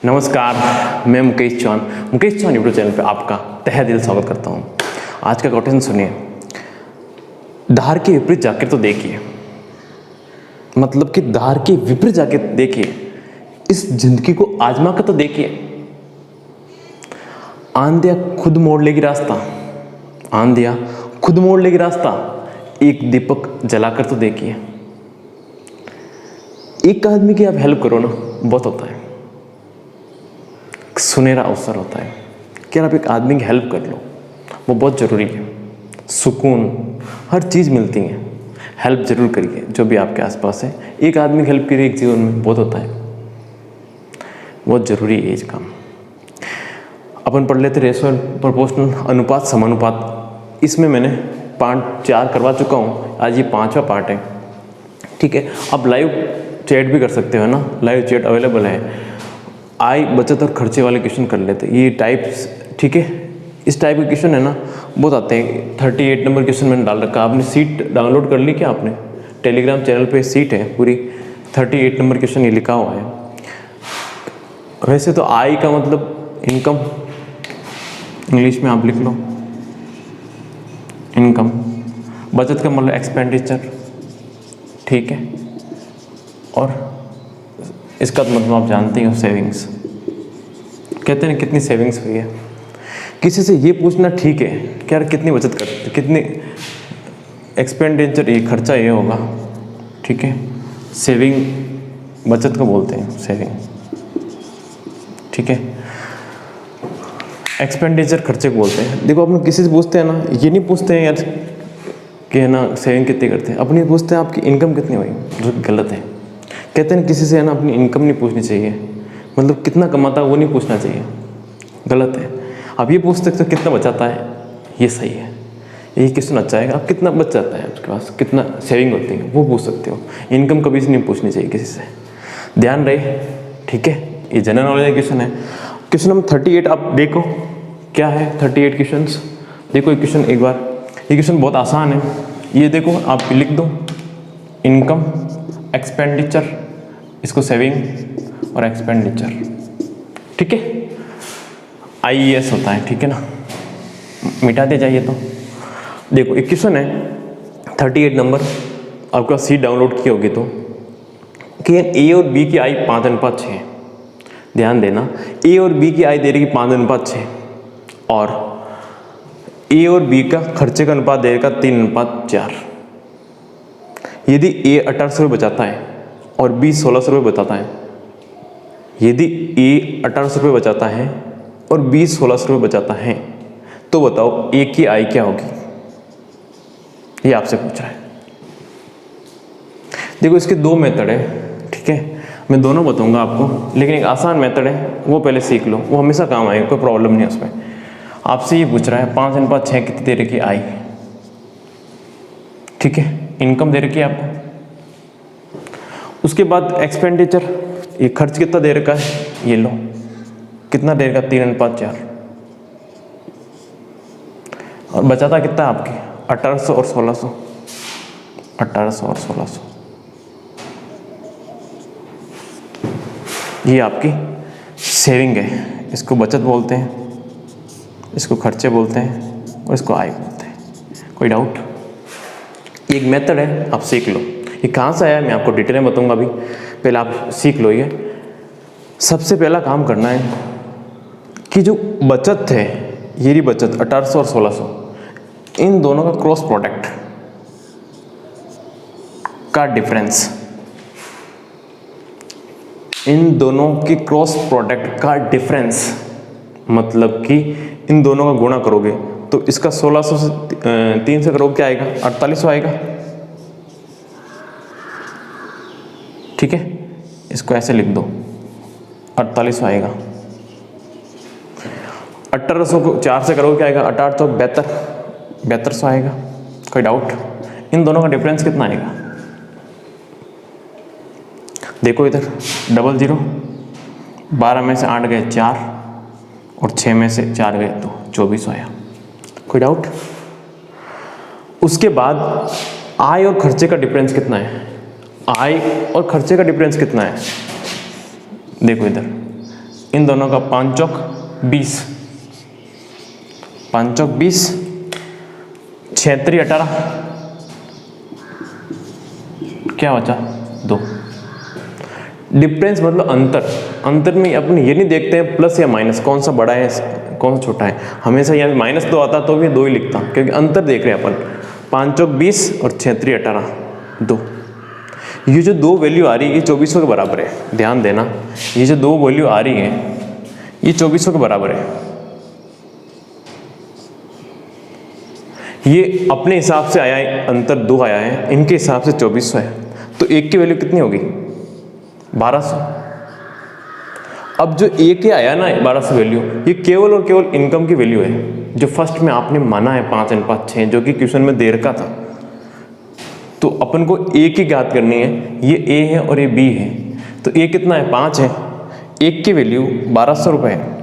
नमस्कार, मैं Mukesh Chauhan YouTube channel पे आपका तहे दिल स्वागत करता हूँ। आज का क्वेश्चन सुनिए। धार के विपरीत जाकर तो देखिए, मतलब कि धार के विपरीत जाके देखिए, इस जिंदगी को आजमा कर तो देखिए। आंधिया खुद मोड़ लेगी रास्ता, आंधिया खुद मोड़ लेगी रास्ता, एक दीपक जलाकर तो देखिए। एक आदमी की आप हेल्प करो ना, बहुत होता है, सुनहरा अवसर होता है कि आप एक आदमी की हेल्प कर लो, वो बहुत ज़रूरी है। सुकून, हर चीज़ मिलती है। हेल्प जरूर करिए जो भी आपके आसपास है। एक आदमी की हेल्प करिए, एक जीवन में बहुत होता है, बहुत ज़रूरी है ये काम। अपन पढ़ लेते रेशो प्रोपोर्शनल, अनुपात समानुपात। इसमें मैंने पार्ट 4 करवा चुका हूँ, आज ये 5वां पार्ट है। ठीक है, आप लाइव चैट भी कर सकते हो ना, लाइव चैट अवेलेबल है। आय बचत और खर्चे वाले क्वेश्चन कर लेते ये टाइप्स। ठीक है, इस टाइप के क्वेश्चन है ना, बहुत आते हैं। 38 नंबर क्वेश्चन मैंने डाल रखा। आपने सीट डाउनलोड कर ली क्या? आपने टेलीग्राम चैनल पे सीट है पूरी, 38 नंबर क्वेश्चन ये लिखा हुआ है। वैसे तो आय का मतलब इनकम, इंग्लिश में आप लिख लो इनकम। बचत का मतलब एक्सपेंडिचर, ठीक है। और इसका मतलब आप जानते हो सेविंग्स। कहते हैं कितनी सेविंग्स हुई है। किसी से ये पूछना ठीक है कि यार कितनी बचत करते, कितनी एक्सपेंडिचर, ये खर्चा ये होगा, ठीक है। सेविंग बचत को बोलते हैं सेविंग, ठीक है। एक्सपेंडिचर खर्चे को बोलते हैं। देखो अपन किसी से पूछते हैं ना, ये नहीं पूछते हैं यार कि है ना सेविंग कितनी करते हैं, अपनी पूछते हैं आपकी इनकम कितनी हुई, जो गलत है। कहते हैं किसी से है ना अपनी इनकम नहीं पूछनी चाहिए, मतलब कितना कमाता है वो नहीं पूछना चाहिए, गलत है। आप ये पूछ सकते हो कितना बचाता है, ये सही है, यही क्वेश्चन अच्छा है। आप कितना बच जाता है आपके पास, कितना सेविंग होती है, वो पूछ सकते हो। इनकम कभी से नहीं पूछनी चाहिए किसी से, ध्यान रहे, ठीक है। ये जनरल नॉलेज क्वेश्चन है। क्वेश्चन नंबर 38 आप देखो क्या है। 38 क्वेश्चन देखो, एक क्वेश्चन एक बार, ये क्वेश्चन बहुत आसान है। ये देखो आप लिख दो इनकम, एक्सपेंडिचर, इसको सेविंग और एक्सपेंडिचर, ठीक है। IES होता है, ठीक है ना, मिटाते जाइए। तो देखो एक क्वेश्चन है 38 नंबर, आपका सीट डाउनलोड की होगी तो, कि A और B की आय 5:6। ध्यान देना, A और B की आय दे रही 5:6 और A और B का खर्चे का अनुपात दे रहा 3:4। यदि A 1800 रुपये बचाता है और B 1600 रुपये बचाता है, यदि A 1800 रुपये बचाता है और B 1600 रुपये बचाता है, तो बताओ A की आय क्या होगी? ये आपसे पूछ रहा है। देखो इसके 2 मेथड है, ठीक है। मैं दोनों बताऊंगा आपको, लेकिन एक आसान मेथड है, वो पहले सीख लो, वो हमेशा काम आएगा, कोई प्रॉब्लम नहीं है उसमें। आपसे ये पूछ रहा है 5:6 कितनी दे रखी आय, ठीक है, इनकम दे रखी है आपको। उसके बाद एक्सपेंडिचर, ये खर्च कितना दे रखा है, ये लो कितना दे रखा 3:4, और बचाता कितना आपके 1800 और 1600, 1800 और 1600। ये आपकी सेविंग है, इसको बचत बोलते हैं, इसको खर्चे बोलते हैं और इसको आय बोलते हैं। कोई डाउट? एक मेथड है, आप सीख लो। ये कहाँ से आया मैं आपको डिटेल में बताऊंगा अभी, पहले आप सीख लो। ये सबसे पहला काम करना है कि जो बचत है, ये रही बचत 1800 और 1600, इन दोनों का क्रॉस प्रोडक्ट का डिफरेंस, इन दोनों की क्रॉस प्रोडक्ट का डिफरेंस, मतलब कि इन दोनों का गुणा करोगे तो इसका 1600 से 3 से करोगे क्या आएगा, 4800 आएगा, ठीक है। इसको ऐसे लिख दो 4800 आएगा। 1800 को 4 से करोगे क्या आएगा, 1872, 7200 आएगा। कोई डाउट? इन दोनों का डिफरेंस कितना आएगा? देखो इधर 00, 12 में से 8 गए 4 और 6 में से 4 गए तो 2400 आया। कोई डाउट? उसके बाद आय और खर्चे का डिफरेंस कितना है, आय और खर्चे का डिफरेंस कितना है, देखो इधर इन दोनों का 5 चौक 20, 5 चौक 20, 6 3 18, क्या बचा 2। डिफरेंस मतलब अंतर। अंतर में अपन ये नहीं देखते हैं प्लस या माइनस कौन सा बड़ा है कौन सा छोटा है, हमेशा यहाँ -2 आता तो भी 2 ही लिखता, क्योंकि अंतर देख रहे हैं अपन। 5 चौक 20 और 6 3 18, 2। ये जो 2 वैल्यू आ रही है ये 2400 के बराबर है, ध्यान देना। ये जो 2 वैल्यू आ रही है ये 2400 के बराबर है। ये अपने हिसाब से आया है, अंतर 2 आया है, इनके हिसाब से 2400 है, तो एक की वैल्यू कितनी होगी 1200। अब जो एक ही आया ना 1200 वैल्यू, ये केवल और केवल इनकम की वैल्यू है, जो फर्स्ट में आपने माना है 5/6, जो कि क्वेश्चन में दे रखा था। तो अपन को ए की ज्ञात करनी है, ये ए है और ये बी है, तो ए कितना है 5 है, एक की वैल्यू 1200 रुपये है।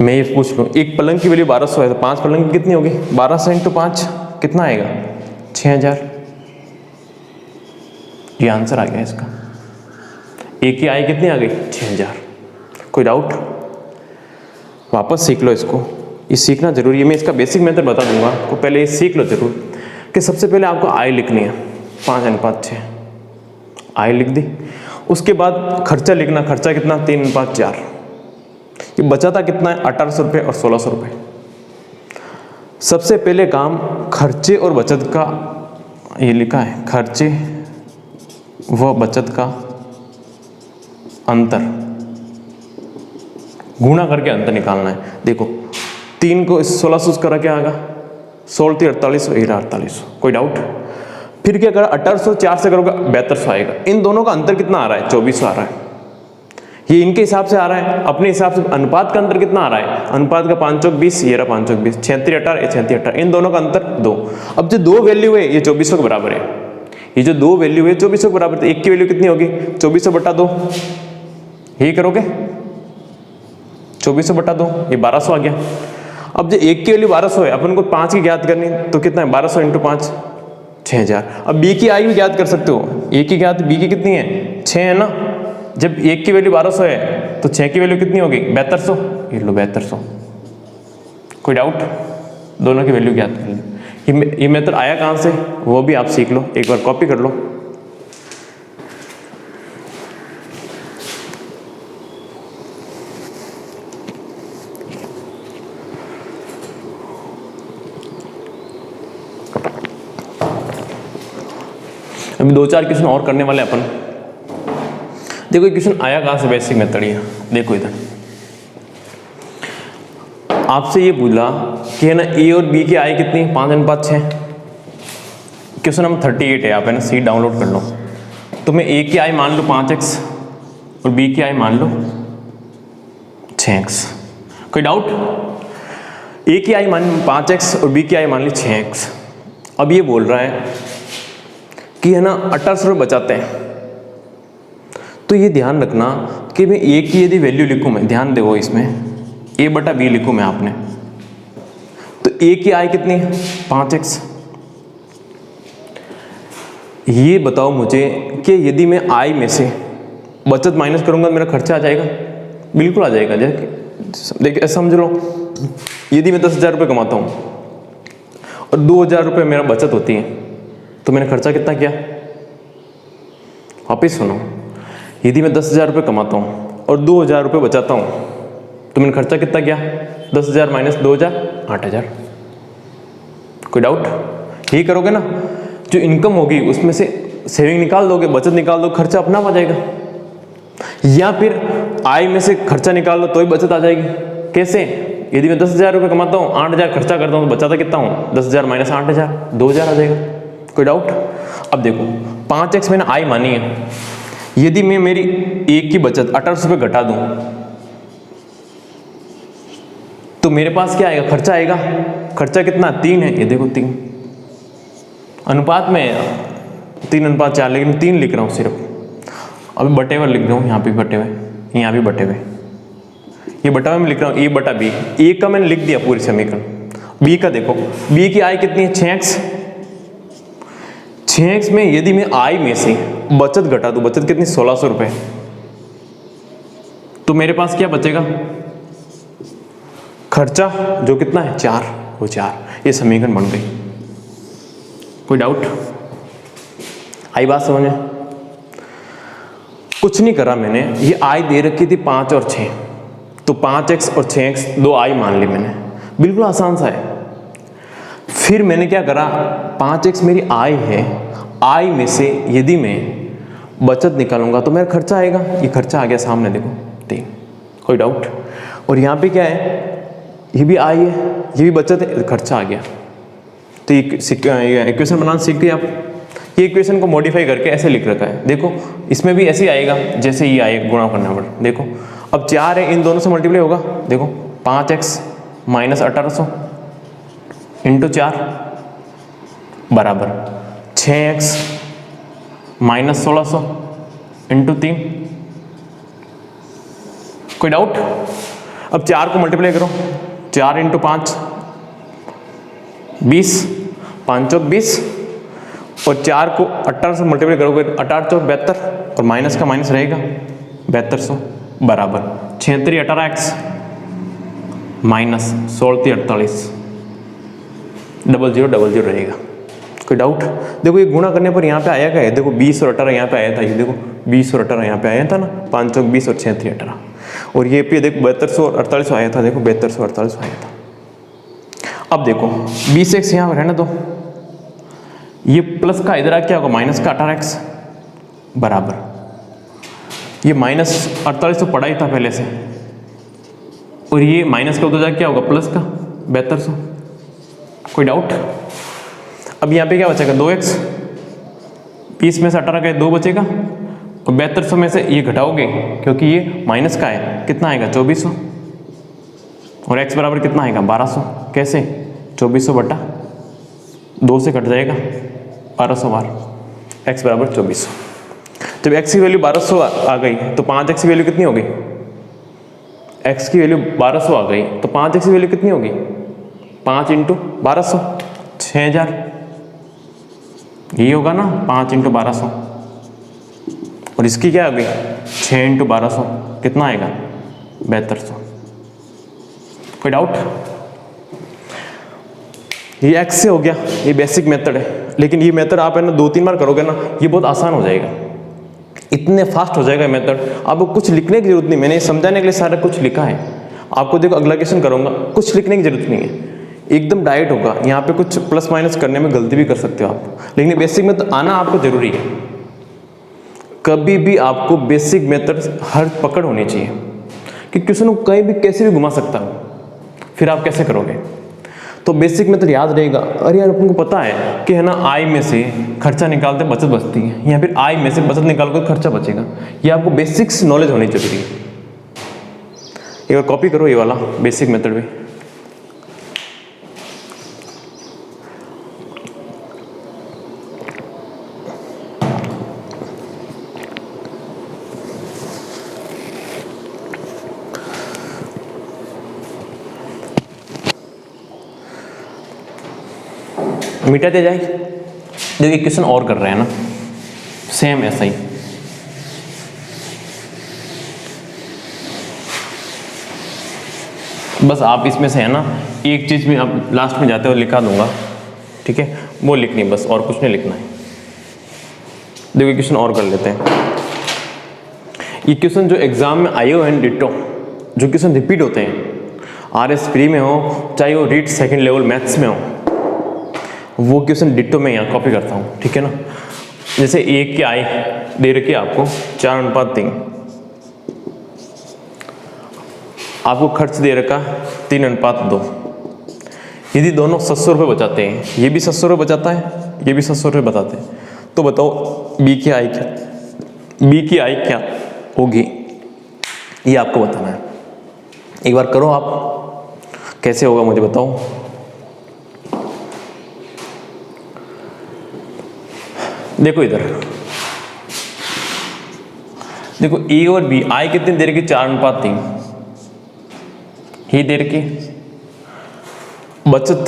मैं ये पूछ लूँ, एक पलंग की वैल्यू 1200 है, तो 5 पलंग की कितनी होगी 1200 × 5 कितना आएगा 6000। ये आंसर आ गया इसका। एक की आई कितनी आ गई 6000। कोई डाउट? वापस सीख लो इसको, ये सीखना जरूरी है। मैं इसका बेसिक मेथड बता दूंगा आपको, पहले ये सीख लो जरूर कि सबसे पहले आपको आई लिखनी है 5/6, आई लिख दी। उसके बाद खर्चा लिखना, खर्चा कितना 3/4। ये बचा था कितना है 1800 रुपये और 1600 रुपये। सबसे पहले काम खर्चे और बचत का, ये लिखा है खर्चे व बचत का अंतर, गुणा करके अंतर निकालना है। देखो 3 को 1600 करा क्या आएगा 16 × 48, 4800। कोई डाउट? फिर क्या करा 1800 4 से करोगे 7200 आएगा। इन दोनों का अंतर कितना आ रहा है 2400 आ रहा है। ये इनके हिसाब से आ रहा है, अपने हिसाब से अनुपात का अंतर कितना आ रहा है, अनुपात का 5 चौक 20, ये रहा 5 चौक 20, 6 3 18, ये 6 3 18, इन दोनों का अंतर 2। अब जो 2 वैल्यू है ये 2400 के बराबर है, ये जो 2 वैल्यू है 2400 के बराबर, तो एक की वैल्यू कितनी होगी 2400/2, यही करोगे 2400/2, ये 1200 आ गया। अब जो एक की वैल्यू 1200 है, अपन को 5 की ज्ञात करनी, तो कितना है 1200 × 5 6000। अब बी की आई भी ज्ञात कर सकते हो, ए की ज्ञात बी की कितनी है 6 है ना। जब एक की वैल्यू 1200 है तो 6 की वैल्यू कितनी होगी 7200, ये लो 7200। कोई डाउट? दोनों की वैल्यू ज्ञात कर लो। ये मेथड आया कहाँ से वो भी आप सीख लो, एक बार कॉपी कर लो। अभी 2-4 क्वेश्चन और करने वाले अपन। देखो ये क्वेश्चन आया कहाँ से, बेसिक मेथड ही। देखो इधर आपसे ये पूछा कि है ना ए और बी की आई कितनी 5/6। क्वेश्चन नंबर 38 है, आप है ना सीट डाउनलोड कर लो। तो मैं ए की आई मान लो 5x और बी की आई मान लो 6x। कोई डाउट? ए की आई मान 5x और बी की आई मान ली 6x। अब ये बोल रहा है कि है ना 1800 रुपये बचाते हैं। तो ये ध्यान रखना कि मैं ए की यदि वैल्यू लिखूं, मैं ध्यान दो इसमें a/b लिखूं मैं आपने, तो ए की आई कितनी है 5x। ये बताओ मुझे कि यदि मैं आई में से बचत माइनस करूंगा मेरा खर्चा आ जाएगा? बिल्कुल आ जाएगा। देखिए समझ लो, यदि मैं 10,000 रुपये कमाता हूँ और 2,000 रुपये मेरा बचत होती है, तो मैंने खर्चा कितना किया? वापिस सुनो, यदि मैं 10,000 रुपये कमाता हूँ और 2,000 रुपये बचाता हूँ, तो मैंने खर्चा कितना किया? 10,000 - 2,000 8,000। कोई डाउट? यही करोगे ना, जो इनकम होगी उसमें से सेविंग निकाल दोगे, बचत निकाल दो, खर्चा अपना आ जाएगा। या फिर आय में से खर्चा निकाल लो तो ही बचत आ जाएगी। कैसे? यदि मैं 10,000 रुपये कमाता हूँ, 8,000 खर्चा करता हूँ, तो बचाता कितना हूँ? 10,000 - 8,000 2,000 आ जाएगा। कोई डाउट? अब देखो 5x मैंने आई मानी है, यदि मैं मेरी एक की बचत 1800 रुपये घटा दूं तो मेरे पास क्या आएगा? खर्चा आएगा। खर्चा कितना? 3 है, ये देखो 3 अनुपात में 3/4, लेकिन 3 लिख रहा हूँ सिर्फ। अभी बटे हुए लिख रहा हूँ, यहाँ पे बटे हुए, यहाँ भी बटे हुए, ये बटा हुआ मैं लिख रहा हूँ a/b। ए का मैंने लिख दिया पूरी समीकरण। बी का देखो, बी की आई कितनी है 6x। 6x में यदि मैं आई में से बचत घटा दूं, बचत कितनी? 1600 रुपये। तो मेरे पास क्या बचेगा, खर्चा जो कितना है 4, वो 4। ये समीकरण बन गई। कोई डाउट? आई बात समझ में? कुछ नहीं करा मैंने, ये आई दे रखी थी 5 और 6, तो 5x और 6x दो आई मान ली मैंने, बिल्कुल आसान सा है। फिर मैंने क्या करा, 5x मेरी आई है, आई में से यदि मैं बचत निकालूंगा तो मेरा खर्चा आएगा, ये खर्चा आ गया सामने देखो 3। कोई डाउट? और यहाँ पे क्या है, ये भी आई है, ये भी बचत है, खर्चा आ गया। तो ये इक्वेशन बनाना सीख गए आप। ये इक्वेशन को मॉडिफाई करके ऐसे लिख रखा है, देखो इसमें भी ऐसे ही आएगा जैसे ये आएगा गुणा करने पर। देखो अब 4 है, इन दोनों से मल्टीप्लाई होगा, देखो 5x माइनस 1800 इंटू 4 बराबर 6x माइनस 1600 इंटू 3। कोई डाउट? अब 4 को मल्टीप्लाई करो, 4 इंटू 5 20, 5 चौक 20, और 4 को 18 से मल्टीप्लाई करोगे 18 चौक 72, और माइनस का माइनस रहेगा 7200 बराबर 6 3 18x माइनस 16 3 48 0000 रहेगा। कोई डाउट? देखो ये गुणा करने पर यहाँ पे आया क्या है, देखो 20 और 18 यहाँ पे आया था, ये देखो 20 और 18 यहाँ पे आया था ना, 5 चौक 20 और 6 3 18, और ये पे देखो 7200 और 4800 आया था, देखो 7200 और 4800 आया था। अब देखो 20x यहाँ पर है ना, तो ये प्लस का इधर क्या होगा, माइनस का 18x बराबर ये माइनस 4800 पड़ा ही था पहले से, और ये माइनस का उधर जाके क्या होगा, प्लस का 7200। कोई डाउट? अब यहाँ पे क्या बचेगा, 2x, 20 में से 18 का 2 बचेगा, और 7200 में से ये घटाओगे क्योंकि ये माइनस का है, कितना आएगा 2400, और x बराबर कितना आएगा 1200। कैसे? 2400 बटा 2 से कट जाएगा 1200 बार, x बराबर 2400। जब x की वैल्यू 1200 आ गई तो 5x की वैल्यू कितनी हो गई, x की वैल्यू 1200 आ गई तो 5x की वैल्यू कितनी होगी, 5 इंटू 1200 6000, यही होगा ना 5 इंटू 1200, और इसकी क्या आ गई 6 इंटू 1200 कितना आएगा 7200। कोई डाउट? ये x से हो गया, ये बेसिक मेथड है, लेकिन ये मेथड आप है ना 2-3 बार करोगे ना, ये बहुत आसान हो जाएगा, इतने फास्ट हो जाएगा मेथड, आपको कुछ लिखने की जरूरत नहीं। मैंने समझाने के लिए सारा कुछ लिखा है, आपको देखो अगला क्वेश्चन करूंगा, कुछ लिखने की जरूरत नहीं है, एकदम डायरेक्ट होगा। यहाँ पे कुछ प्लस माइनस करने में गलती भी कर सकते हो आप, लेकिन बेसिक मेथड आना आपको जरूरी है। कभी भी आपको बेसिक मेथड हर पकड़ होनी चाहिए, कि क्वेश्चन को कहीं भी कैसे भी घुमा सकता हो, फिर आप कैसे करोगे। तो बेसिक मेथड याद रहेगा। अरे यार अपने को पता है कि है ना, आई में से खर्चा निकालते बचत बचती है, या फिर आई में से बचत निकाल कर खर्चा बचेगा, ये आपको बेसिक्स नॉलेज होनी जरूरी है। एक बार कॉपी करो ये वाला बेसिक मेथड भी। मिटा दिया जाए। देखिए क्वेश्चन और कर रहे हैं ना, सेम ऐसा ही। बस आप इसमें से है ना एक चीज में आप लास्ट में जाते हुए लिखा दूंगा, ठीक है, वो लिखनी बस, और कुछ नहीं लिखना है। देखिए क्वेश्चन और कर लेते हैं। ये क्वेश्चन जो एग्जाम में आए हुए हैं डिटो, जो क्वेश्चन रिपीट होते हैं, RS प्री में हो चाहे वो रीट सेकंड लेवल मैथ्स में हो, वो क्वेश्चन डिटो में यहाँ कॉपी करता हूँ, ठीक है ना। जैसे एक की आई दे रखी है आपको 4:3, आपको खर्च दे रखा 3:2। यदि दोनों 700 रुपये बचाते हैं, ये भी 700 रुपये बचाता है, ये भी 700 रुपये बचाते हैं, तो बताओ बी की आई क्या होगी, ये आपको बताना है। एक बार करो आप, कैसे होगा मुझे बताओ। देखो इधर देखो, ए और बी, आई कितनी देर की 4:3, ये देर की बचत,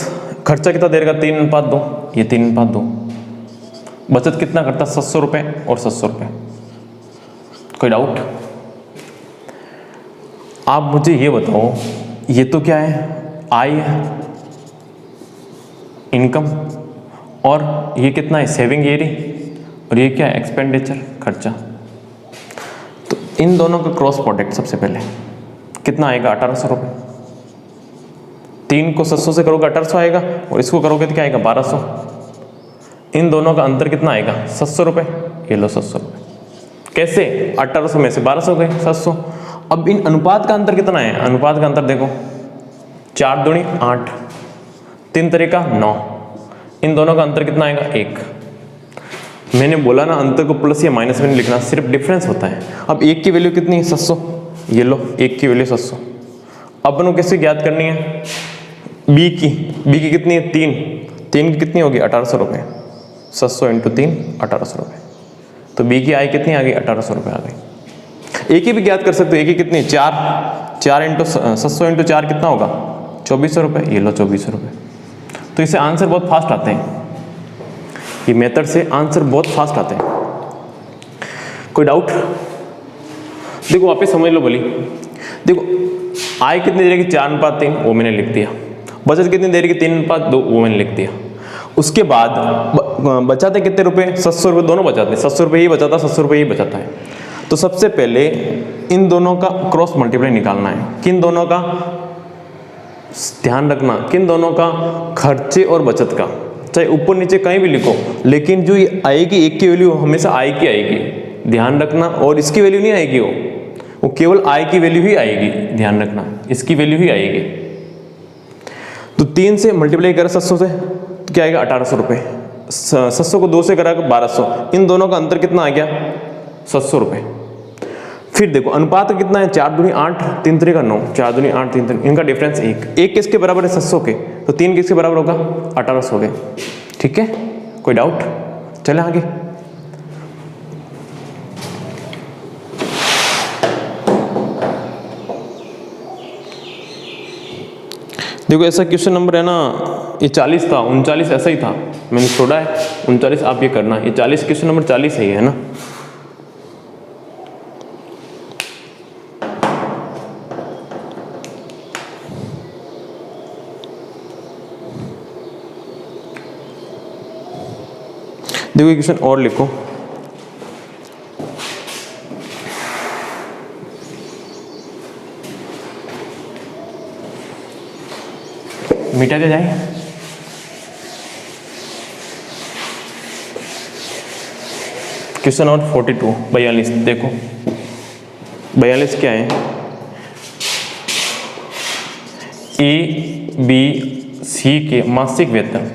खर्चा कितना देर का 3:2, ये 3:2, बचत कितना करता 700 रुपये और 700 रुपये। कोई डाउट? आप मुझे ये बताओ, ये तो क्या है, आय है, इनकम, और ये कितना है, सेविंग एरिया, और ये क्या है, एक्सपेंडिचर, खर्चा। तो इन दोनों का क्रॉस प्रोडक्ट सबसे पहले कितना आएगा, 1800 रुपये। 3 को 700 से करोगे 1800 आएगा, और इसको करोगे तो क्या आएगा, 1200। इन दोनों का अंतर कितना आएगा, 700 रुपये। ये लो 700 रुपये। कैसे, 1800 में से 1200 गए, 700। अब इन अनुपात का अंतर कितना है, अनुपात का अंतर देखो, 4 दूनी 8, 3 तरीका 9, इन दोनों का अंतर कितना आएगा, 1। मैंने बोला ना, अंतर को प्लस या माइनस में नहीं लिखना, सिर्फ डिफरेंस होता है। अब 1 की वैल्यू कितनी है, 700, ये लो 1 की वैल्यू 700। अपन को कैसे ज्ञात करनी है, बी की कितनी है, 3 की कितनी होगी, 1800 रुपये। 700 इंटू 3, 1800 रुपये। तो बी की आय कितनी आ गई, 1800 रुपये आ गई। ए की भी ज्ञात कर सकते हो, ए की कितनी, 4 इंटू 700 इंटू 4 कितना होगा, 2400 रुपये। ये लो 2400 रुपये। तो इससे आंसर बहुत फास्ट आते हैं, ये मेथड से आंसर बहुत फास्ट आते हैं। कोई डाउट? देखो वापस समझ लो बोली, देखो आय कितनी दे रही है, 4:3, वो मैंने लिख दिया। बचत कितनी दे रही है, 3:2, वो मैंने लिख दिया। उसके बाद बचाते कितने रुपए, 700 रुपये दोनों बचाते हैं, 700 रुपये ही बचाता, 700 रुपये ही बचाता है। तो सबसे पहले इन दोनों का क्रॉस मल्टीप्लाई निकालना है। किन दोनों का, ध्यान रखना, किन दोनों का, खर्चे और बचत का। चाहे ऊपर नीचे कहीं भी लिखो, लेकिन जो ये आएगी, एक की वैल्यू हमेशा आय की आएगी, ध्यान रखना। और इसकी वैल्यू नहीं आएगी, वो केवल आय की वैल्यू ही आएगी, ध्यान रखना, इसकी वैल्यू ही आएगी। तो 3 से मल्टीप्लाई करें 700 से, तो क्या आएगा, 1800 रुपये। 700 को 2 से करा 1200, इन दोनों का अंतर कितना आ गया, 700 रुपये। फिर देखो अनुपात कितना है, 4 दूनी 8, 3 तरीका 9, 4 दूनी 8, 3 तरीका, इनका डिफरेंस 1 किसके बराबर है, 700 के, तो 3 किसके बराबर होगा, 1800 के। ठीक है, कोई डाउट? चले आगे। देखो ऐसा क्वेश्चन नंबर है ना, ये 40 था, 39 ऐसा ही था, मैंने छोड़ा है 39, आप ये करना, ये 40 क्वेश्चन नंबर 40 है, है ना। देखो क्वेश्चन और लिखो, मिटा के जाए। क्वेश्चन नंबर 42, 42 देखो, 42 क्या है, ए बी सी के मासिक वेतन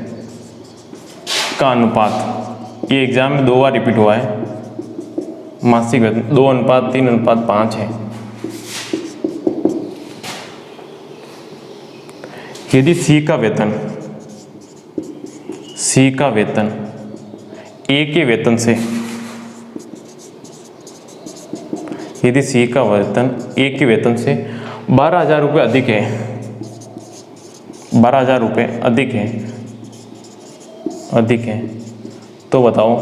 का अनुपात, ये एग्जाम में 2 बार रिपीट हुआ है। मासिक वेतन 2:3:5 है। यदि सी का वेतन ए के वेतन से, यदि सी का वेतन ए के वेतन से 12,000 रुपये अधिक है, 12,000 रुपये अधिक है, तो बताओ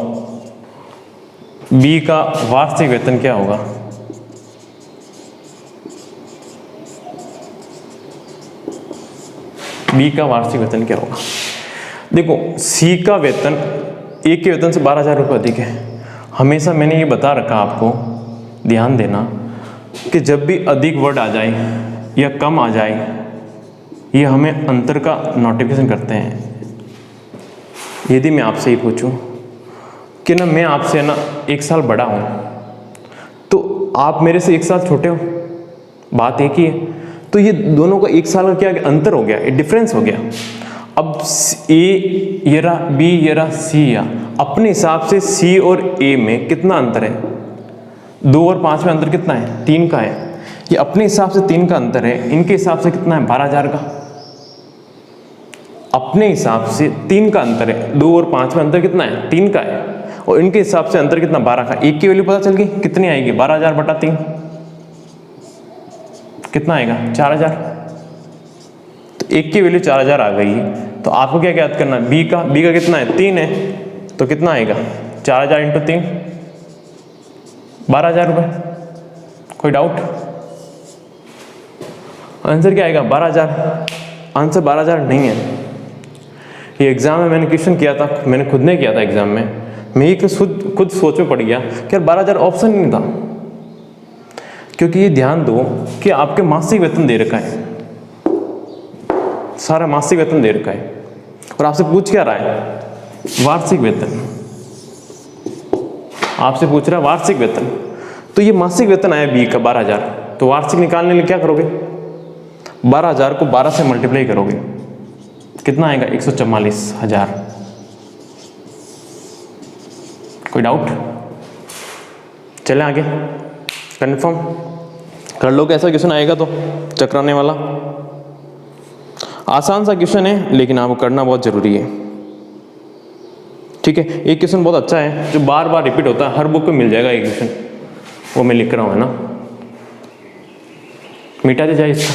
बी का वार्षिक वेतन क्या होगा। बी का वार्षिक वेतन क्या होगा। देखो सी का वेतन ए के वेतन से 12,000 रुपये अधिक है। हमेशा मैंने ये बता रखा आपको, ध्यान देना कि जब भी अधिक वर्ड आ जाए या कम आ जाए, ये हमें अंतर का नोटिफिकेशन करते हैं। यदि मैं आपसे ही पूछूं कि ना मैं आपसे ना 1 साल बड़ा हूं, तो आप मेरे से 1 साल छोटे हो, बात एक ही है। तो ये दोनों का 1 साल का क्या अंतर हो गया, एक डिफरेंस हो गया। अब ए ये रहा, बी ये रहा, सी या अपने हिसाब से सी और ए में कितना अंतर है, 2 और 5 में अंतर कितना है, 3 का है। ये अपने हिसाब से 3 का अंतर है, इनके हिसाब से कितना है, 12,000 का। अपने हिसाब से 3 का अंतर है, 2 और 5 में अंतर कितना है, 3 का है, और इनके हिसाब से अंतर कितना, 12 का। एक की वैल्यू पता चल गई कितनी आएगी, 12,000 बटा 3 कितना आएगा, 4,000। तो एक की वैल्यू 4,000 आ गई, तो आपको क्या याद करना, बी का कितना है, 3 है, तो कितना आएगा, 4,000 इंटू 3, 12,000 रुपये। कोई डाउट? आंसर क्या आएगा? 12,000। आंसर 12,000 नहीं है। ये एग्ज़ाम में मैंने क्वेश्चन किया था, मैंने खुद ने किया था एग्ज़ाम में, मैं ये खुद सोच में पड़ गया कि यार 12,000 ऑप्शन ही नहीं था। क्योंकि ये ध्यान दो कि आपके मासिक वेतन दे रखा है, सारा मासिक वेतन दे रखा है, और आपसे पूछ क्या रहा है? वार्षिक वेतन। आपसे पूछ रहा है वार्षिक वेतन। तो ये मासिक वेतन आया बी का 12,000, तो वार्षिक निकालने के लिए क्या करोगे? 12,000 को 12 से मल्टीप्लाई करोगे, कितना आएगा? 144,000। कोई डाउट? चलें आगे, कंफर्म कर लो कि ऐसा क्वेश्चन आएगा तो चकराने वाला। आसान सा क्वेश्चन है लेकिन आपको करना बहुत जरूरी है, ठीक है। एक क्वेश्चन बहुत अच्छा है जो बार बार रिपीट होता है, हर बुक में मिल जाएगा एक क्वेश्चन, वो मैं लिख रहा हूँ, है ना। मिटा दे जाए इसका।